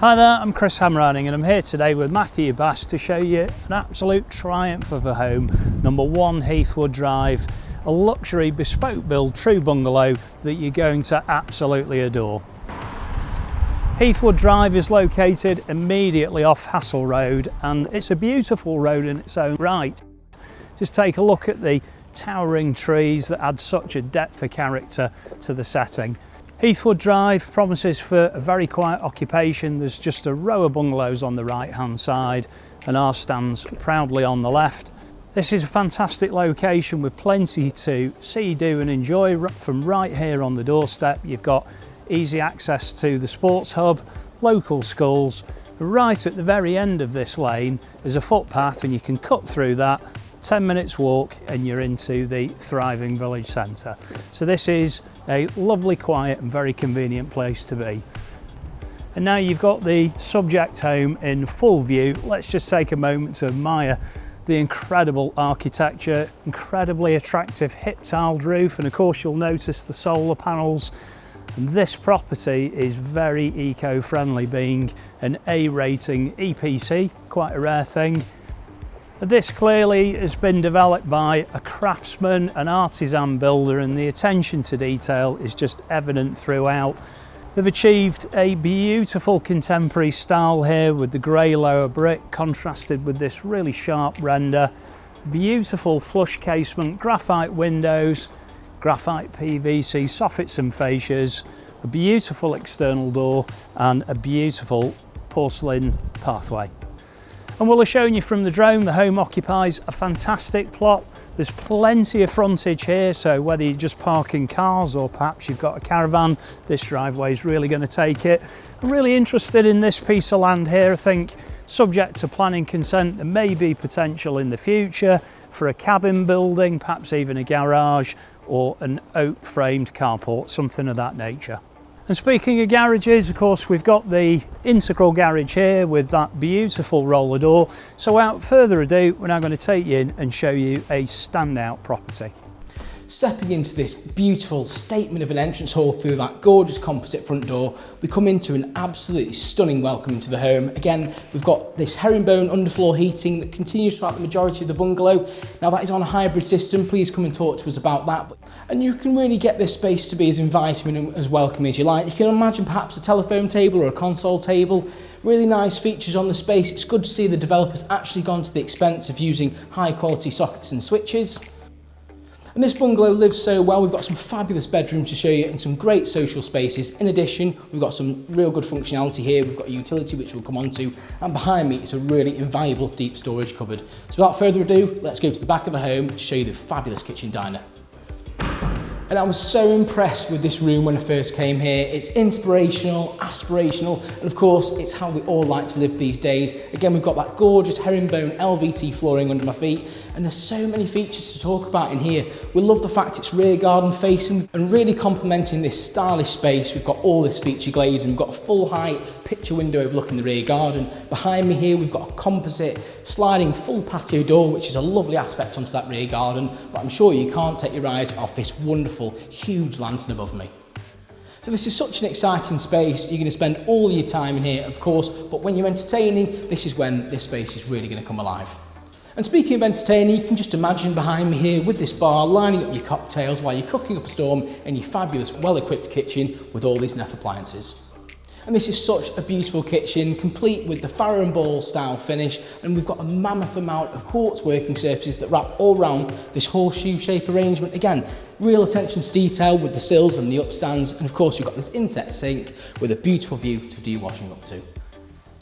Hi there, I'm Chris Hamriding and I'm here today with Matthew Bass to show you an absolute triumph of a home, number 1 Heathwood Drive, a luxury bespoke build true bungalow that you're going to absolutely adore. Heathwood Drive is located immediately off Hassel Road and it's a beautiful road in its own right. Just take a look at the towering trees that add such a depth of character to the setting. Heathwood Drive promises for a very quiet occupation. There's just a row of bungalows on the right hand side and ours stands proudly on the left. This is a fantastic location with plenty to see, do and enjoy from right here on the doorstep. You've got easy access to the sports hub, local schools. Right at the very end of this lane is a footpath and you can cut through that. 10 minutes walk and you're into the thriving village centre. So this is a lovely, quiet and very convenient place to be. And now you've got the subject home in full view. Let's just take a moment to admire the incredible architecture, incredibly attractive hip tiled roof, and of course you'll notice the solar panels. And this property is very eco-friendly, being an A rating EPC, quite a rare thing. This clearly has been developed by a craftsman, an artisan builder, and the attention to detail is just evident throughout. They've achieved a beautiful contemporary style here with the grey lower brick contrasted with this really sharp render. Beautiful flush casement, graphite windows, graphite PVC soffits and fascias, a beautiful external door and a beautiful porcelain pathway. And we'll have shown you from the drone, the home occupies a fantastic plot. There's plenty of frontage here, so whether you're just parking cars or perhaps you've got a caravan, this driveway is really going to take it. I'm really interested in this piece of land here. I think subject to planning consent, there may be potential in the future for a cabin building, perhaps even a garage or an oak framed carport, something of that nature. And speaking of garages, of course, we've got the integral garage here with that beautiful roller door. So without further ado, we're now going to take you in and show you a standout property. Stepping into this beautiful statement of an entrance hall through that gorgeous composite front door, we come into an absolutely stunning welcome into the home. Again, we've got this herringbone underfloor heating that continues throughout the majority of the bungalow. Now that is on a hybrid system, please come and talk to us about that. And you can really get this space to be as inviting and as welcoming as you like. You can imagine perhaps a telephone table or a console table. Really nice features on the space. It's good to see the developers actually gone to the expense of using high quality sockets and switches. And this bungalow lives so well. We've got some fabulous bedrooms to show you and some great social spaces. In addition, we've got some real good functionality here. We've got a utility which we'll come on to, and behind me is a really invaluable deep storage cupboard. So without further ado, let's go to the back of the home to show you the fabulous kitchen diner. And I was so impressed with this room when I first came here. It's inspirational, aspirational, and of course, it's how we all like to live these days. Again, we've got that gorgeous herringbone LVT flooring under my feet, and there's so many features to talk about in here. We love the fact it's rear garden facing and really complementing this stylish space. We've got all this feature glazing. We've got a full height picture window overlooking the rear garden. Behind me here, we've got a composite sliding full patio door, which is a lovely aspect onto that rear garden, but I'm sure you can't take your eyes off this wonderful huge lantern above me. So this is such an exciting space. You're going to spend all your time in here, of course, but when you're entertaining, this is when this space is really going to come alive. And speaking of entertaining, you can just imagine behind me here with this bar, lining up your cocktails while you're cooking up a storm in your fabulous, well-equipped kitchen with all these Neff appliances. And this is such a beautiful kitchen, complete with the Farrow and Ball style finish, and we've got a mammoth amount of quartz working surfaces that wrap all around this horseshoe shape arrangement. Again, real attention to detail with the sills and the upstands, and of course you've got this inset sink with a beautiful view to do your washing up to.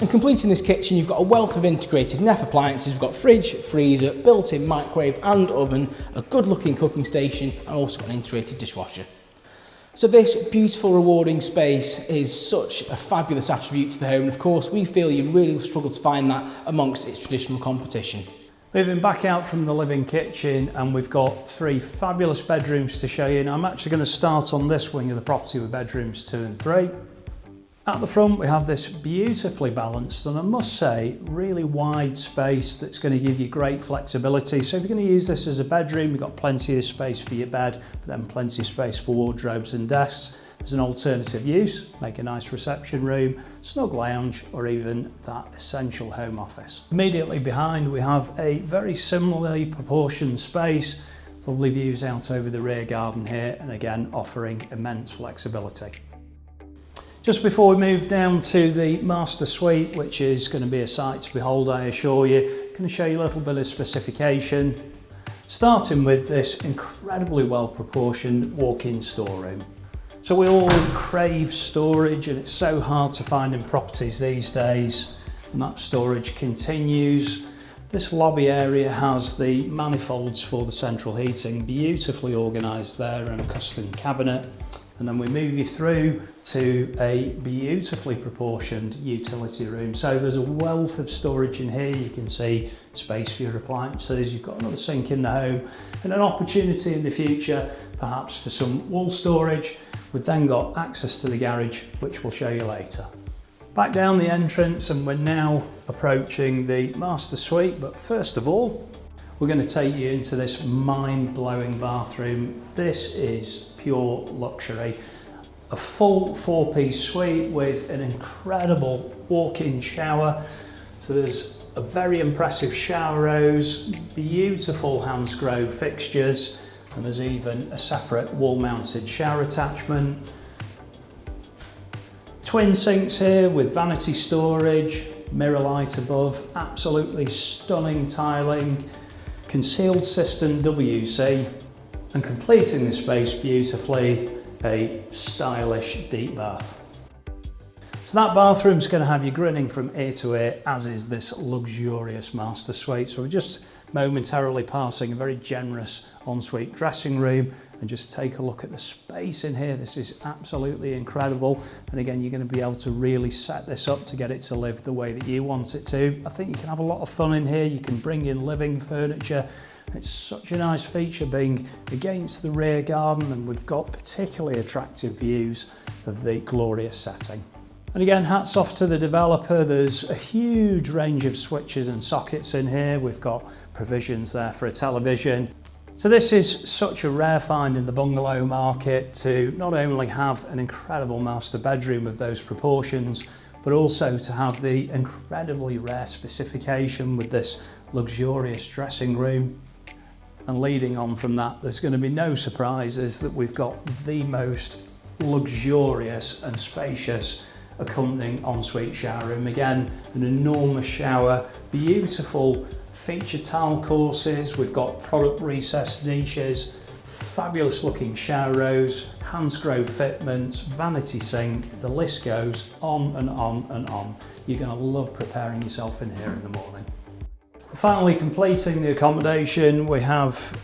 And completing this kitchen, you've got a wealth of integrated Neff appliances. We've got fridge, freezer, built-in microwave and oven, a good-looking cooking station, and also got an integrated dishwasher. So this beautiful, rewarding space is such a fabulous attribute to the home, and of course we feel you really will struggle to find that amongst its traditional competition. Moving back out from the living kitchen, and we've got 3 fabulous bedrooms to show you. And I'm actually going to start on this wing of the property with bedrooms 2 and 3. At the front we have this beautifully balanced and I must say really wide space that's going to give you great flexibility. So if you're going to use this as a bedroom, you've got plenty of space for your bed, but then plenty of space for wardrobes and desks. as an alternative use, make a nice reception room, snug lounge, or even that essential home office. Immediately behind we have a very similarly proportioned space, lovely views out over the rear garden here, and again offering immense flexibility. Just before we move down to the master suite, which is going to be a sight to behold, I assure you, I'm going to show you a little bit of specification, starting with this incredibly well proportioned walk-in storeroom. So we all crave storage, and it's so hard to find in properties these days, and that storage continues. This lobby area has the manifolds for the central heating, beautifully organised there, and a custom cabinet. And then we move you through to a beautifully proportioned utility room. So there's a wealth of storage in here. You can see space for your appliances. You've got another sink in the home and an opportunity in the future, perhaps for some wall storage. We've then got access to the garage, which we'll show you later. Back down the entrance, and we're now approaching the master suite. But first of all, we're going to take you into this mind-blowing bathroom. This is pure luxury. A full 4-piece suite with an incredible walk-in shower. So there's a very impressive shower rose, beautiful Hansgrohe fixtures, and there's even a separate wall-mounted shower attachment. Twin sinks here with vanity storage, mirror light above, absolutely stunning tiling, concealed cistern WC, and completing the space beautifully, a stylish deep bath. So that bathroom's going to have you grinning from ear to ear, as is this luxurious master suite. So we're just momentarily passing a very generous ensuite dressing room, and just take a look at the space in here. This is absolutely incredible, and again you're going to be able to really set this up to get it to live the way that you want it to. I think you can have a lot of fun in here. You can bring in living furniture. It's such a nice feature being against the rear garden, and we've got particularly attractive views of the glorious setting. And again, hats off to the developer. There's a huge range of switches and sockets in here. We've got provisions there for a television. So this is such a rare find in the bungalow market, to not only have an incredible master bedroom of those proportions, but also to have the incredibly rare specification with this luxurious dressing room. And leading on from that, there's going to be no surprises that we've got the most luxurious and spacious accompanying ensuite shower room. Again, an enormous shower, beautiful feature tile courses, we've got product recessed niches, fabulous looking shower rose, Hansgrohe fitments, vanity sink, the list goes on and on and on. You're going to love preparing yourself in here in the morning. Finally completing the accommodation, we have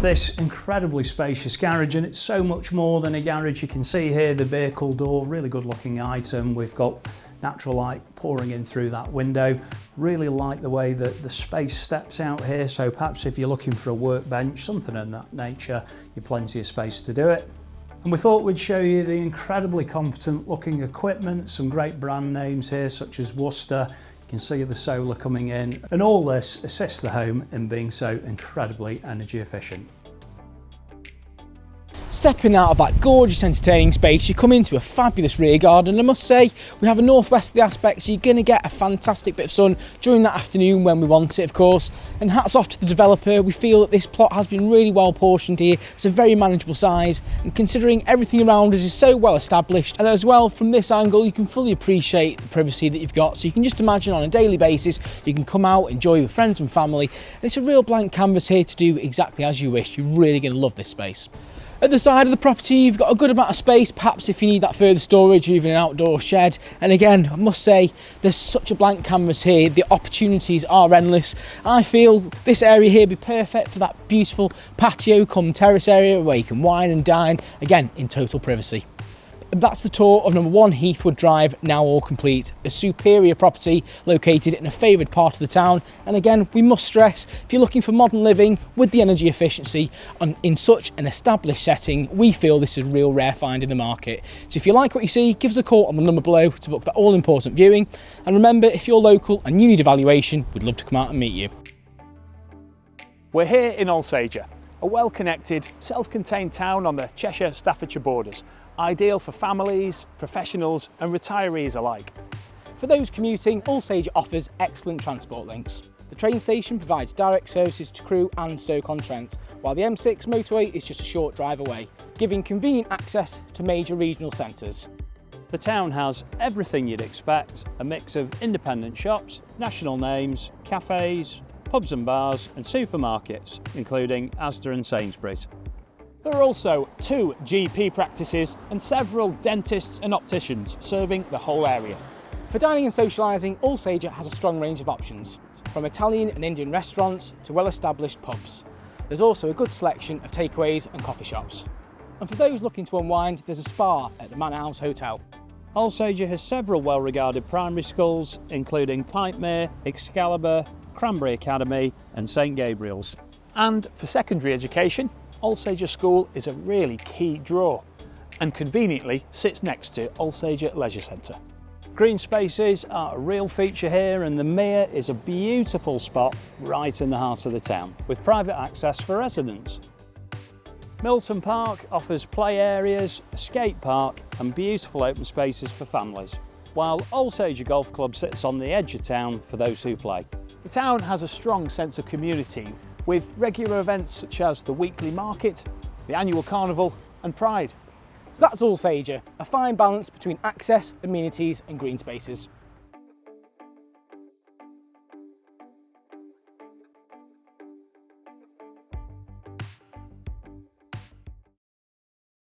this incredibly spacious garage, and it's so much more than a garage. You can see here the vehicle door, really good looking item. We've got natural light pouring in through that window. Really like the way that the space steps out here, so perhaps if you're looking for a workbench, something of that nature, you've plenty of space to do it. And we thought we'd show you the incredibly competent looking equipment, some great brand names here such as Worcester. You can see the solar coming in, and all this assists the home in being so incredibly energy efficient. Stepping out of that gorgeous entertaining space, you come into a fabulous rear garden. I must say, we have a northwesterly aspect, so you're going to get a fantastic bit of sun during that afternoon when we want it, of course. And hats off to the developer. We feel that this plot has been really well portioned here. It's a very manageable size, and considering everything around us is so well established, and as well from this angle you can fully appreciate the privacy that you've got. So you can just imagine on a daily basis you can come out, enjoy with friends and family, and it's a real blank canvas here to do exactly as you wish. You're really going to love this space. At the side of the property, you've got a good amount of space, perhaps if you need that further storage or even an outdoor shed. And again, I must say, there's such a blank canvas here. The opportunities are endless. I feel this area here would be perfect for that beautiful patio cum terrace area where you can wine and dine, again, in total privacy. And that's the tour of number 1 Heathwood Drive, now all complete. A superior property located in a favoured part of the town. And again, we must stress, if you're looking for modern living with the energy efficiency in such an established setting, we feel this is a real rare find in the market. So if you like what you see, give us a call on the number below to book that all important viewing. And remember, if you're local and you need a valuation, we'd love to come out and meet you. We're here in Alsager, a well-connected, self-contained town on the Cheshire-Staffordshire borders. ideal for families, professionals and retirees alike. For those commuting, Alsager offers excellent transport links. The train station provides direct services to Crewe and Stoke-on-Trent, while the M6 motorway is just a short drive away, giving convenient access to major regional centres. The town has everything you'd expect, a mix of independent shops, national names, cafes, pubs and bars and supermarkets, including Asda and Sainsbury's. There are also 2 GP practices and several dentists and opticians serving the whole area. For dining and socialising, Alsager has a strong range of options, from Italian and Indian restaurants to well-established pubs. There's also a good selection of takeaways and coffee shops. And for those looking to unwind, there's a spa at the Manor House Hotel. Alsager has several well-regarded primary schools, including Pipemere, Excalibur, Cranberry Academy and St Gabriel's. And for secondary education, Alsager School is a really key draw and conveniently sits next to Alsager Leisure Centre. Green spaces are a real feature here, and the Mere is a beautiful spot right in the heart of the town, with private access for residents. Milton Park offers play areas, a skate park and beautiful open spaces for families, while Alsager Golf Club sits on the edge of town for those who play. The town has a strong sense of community with regular events such as the weekly market, the annual carnival and Pride. So that's Alsager, a fine balance between access, amenities and green spaces.